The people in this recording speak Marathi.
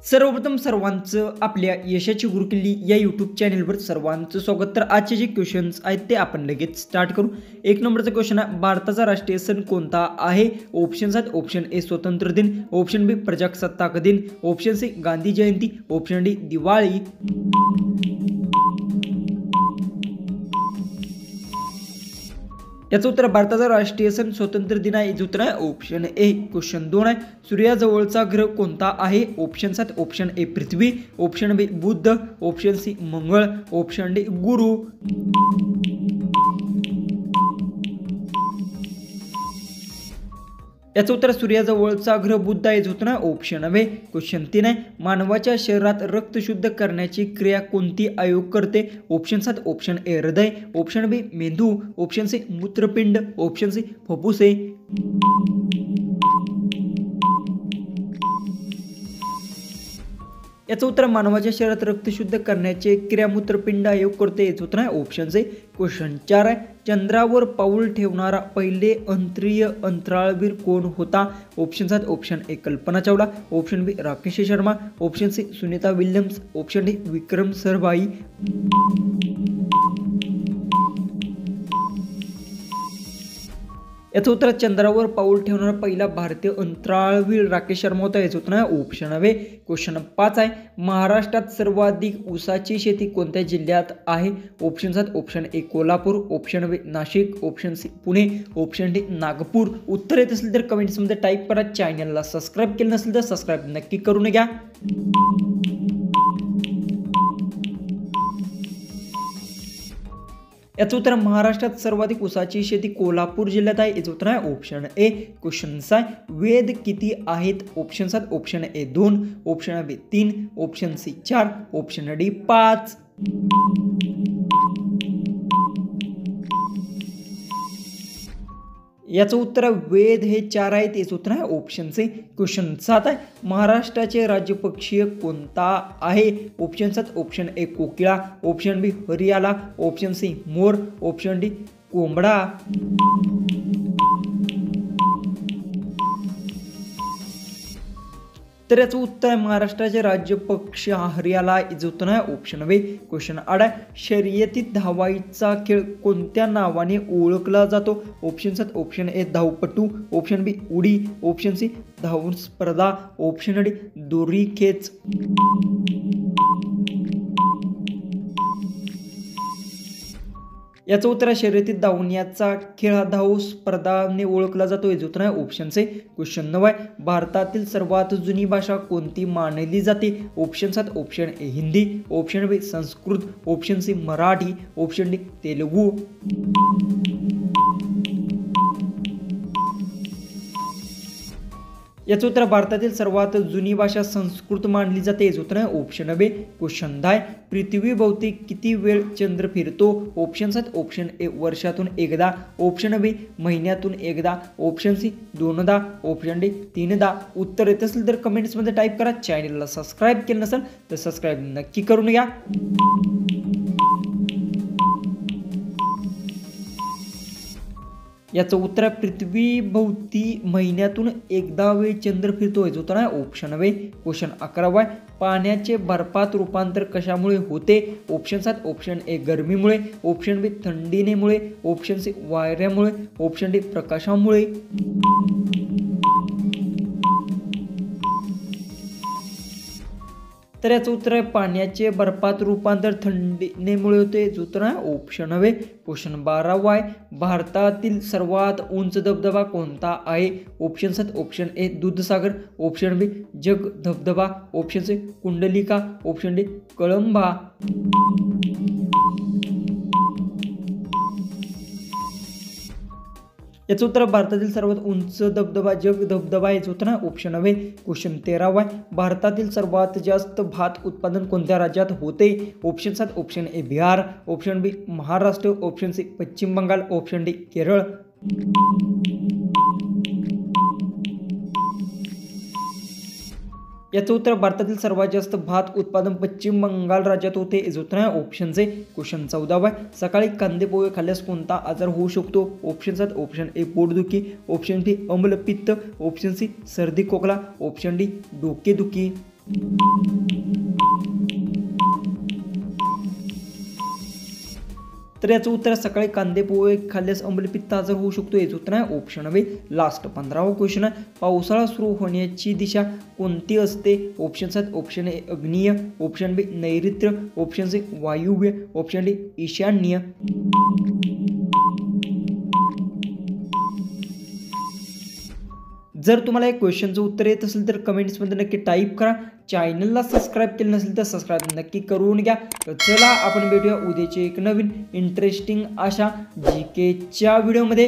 सर्वप्रथम सर्वांचं आपल्या यशाची गुरुकिल्ली या यूट्यूब चॅनलवर सर्वांचं स्वागत। तर आजचे जे क्वेश्चन्स आहेत ते आपण लगेच स्टार्ट करू। एक नंबरचा क्वेश्चन आहे, भारताचा राष्ट्रीय सण कोणता आहे? ऑप्शन्स आहेत, ऑप्शन ए स्वतंत्र दिन, ऑप्शन बी प्रजासत्ताक दिन, ऑप्शन सी गांधी जयंती, ऑप्शन डी दिवाळी। याचं उत्तर भारताचा राष्ट्रीय सण स्वतंत्र दिन आहे। याचं उत्तर आहे ऑप्शन ए। क्वेश्चन 2 आहे, सूर्याजवळचा ग्रह कोणता आहे? ऑप्शन्स आहेत, ऑप्शन ए पृथ्वी, ऑप्शन बी बुध, ऑप्शन सी मंगळ, ऑप्शन डी गुरु। याचं उत्तर सूर्याजवळचा ग्रह बुध आहे। याचं उत्तर आहे ऑप्शन बी। क्वेश्चन 3 आहे, मानवाच्या शरीरात रक्त शुद्ध करण्याची क्रिया कोणती आयोग करते? ऑप्शन्स आहेत, ऑप्शन ए हृदय, ऑप्शन बी मेंदू, ऑप्शन सी मूत्रपिंड, ऑप्शन सी फुफ्फुसे। याचं उत्तर मानवाच्या शरीरात रक्त शुद्ध करण्याचे क्रिया मूत्रपिंड आयोग करते। याचं उत्तर आहे ऑप्शन सी। क्वेश्चन 4 आहे, चंद्रावर पाऊल ठेवणारा पहिले अंतरीय अंतराळवीर कोण होता? ऑप्शन्स आहेत, option A Kalpana Chawla, option B Rakesh Sharma, option C Sunita Williams, option D Vikram Sarabhai. याचं उत्तर चंद्रावर पाऊल ठेवणारा पहिला भारतीय अंतराळवीर राकेश शर्मा होता। याचं उत्तर आहे ऑप्शन बी। क्वेश्चन 5 आहे, महाराष्ट्रात सर्वाधिक ऊसाची शेती कोणत्या जिल्ह्यात आहे? ऑप्शन्स आहेत, option A Kolhapur, option B Nashik, option C Pune, option D Nagpur. उत्तर येत असेल तर कमेंट्समध्ये टाईप करा। चॅनलला सबस्क्राईब केलं नसेल तर सबस्क्राईब नक्की करून घ्या। याचं उत्तर महाराष्ट्रात सर्वाधिक ऊसाची शेती कोल्हापूर जिल्ह्यात आहे। याचं उत्तर आहे ऑप्शन ए। क्वेश्चन 6, वेद किती आहेत? ऑप्शन्स आहेत, option A 2, option B 3, option C 4, option D 5। याचं उत्तर वेद हे 4 आहेत। याचं उत्तर आहे ऑप्शन सी। क्वेश्चन 7 आहे, महाराष्ट्राचे राज्य पक्षी कोणता आहे? ऑप्शन्स आहेत, ऑप्शन ए कोकिळा, ऑप्शन बी हरियाला, ऑप्शन सी मोर, ऑप्शन डी कोंबडा। तर याचं उत्तर आहे महाराष्ट्राचे राज्य पक्षी हरियाला। याचं उत्तर आहे ऑप्शन बी। क्वेश्चन 8 आहे, शर्यतीत धावायचा खेळ कोणत्या नावाने ओळखला जातो? ऑप्शन्स आहेत, ऑप्शन ए धावपटू, ऑप्शन बी उडी, ऑप्शन सी धावून स्पर्धा, ऑप्शन डी दोरी खेच। याचं उत्तर शर्यतीत धावण्याचा खेळ धाव स्पर्धाने ओळखला जातो। याचं उत्तर आहे ऑप्शन सी। क्वेश्चन 9 आहे, भारतातील सर्वात जुनी भाषा कोणती मानली जाते? ऑप्शन्स आहेत, option A Hindi, option B Sanskrit, option C Marathi, option D Telugu. याचं उत्तर भारतातील सर्वात जुनी भाषा संस्कृत मानली जाते। याचं उत्तर आहे ऑप्शन बी। क्वेश्चन 10, पृथ्वीभोवती किती वेळ चंद्र फिरतो? ऑप्शन्स आहेत, ऑप्शन ए वर्षातून एकदा, ऑप्शन बी महिन्यातून एकदा, ऑप्शन सी 2दा, ऑप्शन डी 3दा। उत्तर येत असेल तर कमेंट्समध्ये टाईप करा। चॅनलला सबस्क्राईब केलं नसेल तर सबस्क्राईब नक्की करून घ्या। याचं उत्तर पृथ्वीभोवती महिन्यातून एकदा वेळ चंद्र फिरतो। याचं उत्तर आहे ऑप्शन बी। क्वेश्चन 11 आहे, पाण्याचे बर्फात रूपांतर कशामुळे होते? ऑप्शन्स आहेत, ऑप्शन ए गरमीमुळे, ऑप्शन बी थंडीनेमुळे, ऑप्शन सी वाऱ्यामुळे, ऑप्शन डी प्रकाशामुळे। तर याचं उत्तर आहे पाण्याचे बर्फात रूपांतर थंडीमुळे होते। याचं उत्तर आहे ऑप्शन बी। क्वेश्चन 12 आहे, भारतातील सर्वात उंच धबधबा कोणता आहे? ऑप्शन्स आहेत, option A Dudhsagar, option B Jog धबधबा, option C Kundalika, option D Kalamba. याचं उत्तर भारतातील सर्वात उंच धबधबा जग धबधबा। याचं उत्तर आहे ऑप्शन बी। क्वेश्चन 13 आहे, भारतातील सर्वात जास्त भात उत्पादन कोणत्या राज्यात होते? ऑप्शन्स आहेत, option A Bihar, option B Maharashtra, option C Paschim Bangal, option D Kerala. याचं उत्तर भारतातील सर्वात जास्त भात उत्पादन पश्चिम बंगाल राज्यात होते। याचं उत्तर आहे ऑप्शन सी। क्वेश्चन 14 सकाळी कांदे पोहे खाल्ल्यास कोणता आजार होऊ शकतो? ऑप्शन्स आहेत ऑप्शन ए पोटदुखी, ऑप्शन बी अम्लपित्त, ऑप्शन सी सर्दी खोकला, ऑप्शन डी डोकेदुखी। तर याचं उत्तर सकाळी कांदे पोहे खाल्ल्यास अंमलपित्त आजार होऊ शकतो. याचं उत्तर आहे ऑप्शन बी लास्ट. 15वा क्वेश्चन आहे, पावसाळा सुरू होण्याची दिशा कोणती असते? ऑप्शन्स आहेत, ऑप्शन ए अग्नीय, ऑप्शन बी नैऋत्य, ऑप्शन सी वायुव्य, ऑप्शन डी ईशान्य. जर तुम्हाला या क्वेश्चनचं उत्तर येत असेल तर कमेंट्समध्ये नक्की टाईप करा. चॅनलला सबस्क्राईब केलं नसेल तर सबस्क्राईब नक्की करून घ्या. तर चला आपण भेटूया उद्याचे एक नवीन इंटरेस्टिंग अशा GKच्या व्हिडिओमध्ये.